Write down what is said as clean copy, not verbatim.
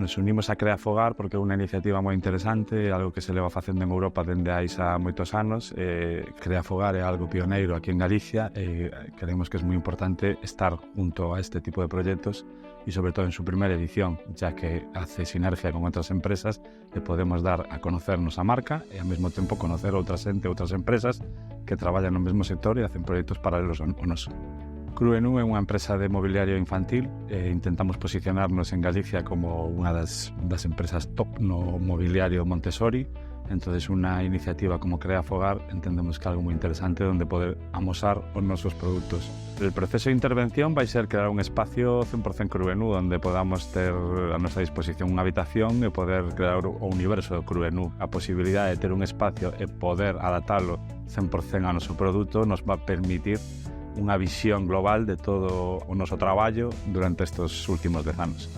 Nos unimos a Crea Fogar porque é unha iniciativa moi interesante, algo que se leva facendo en Europa dende hai xa moitos anos. Crea Fogar é algo pioneiro aquí en Galicia e creemos que é moi importante estar junto a este tipo de proxectos e sobre todo en su primeira edición, ya que hace sinergia con outras empresas e podemos dar a conocernos a marca e ao mesmo tempo conocer outra xente, outras empresas que traballan no mesmo sector e hacen proxectos paralelos ao noso. Cruenu é unha empresa de mobiliario infantil e intentamos posicionarnos en Galicia como unha das empresas top no mobiliario Montessori. Entonces, unha iniciativa como Crea Fogar entendemos que é algo moi interesante onde poder amosar os nosos produtos. El proceso de intervención vai ser crear un espacio 100% Cruenu onde podamos ter a nosa disposición unha habitación e poder crear o universo do Cruenu. A posibilidade de ter un espacio e poder adaptalo 100% ao noso produto nos va a permitir unha visión global de todo o noso traballo durante estes últimos 10 anos.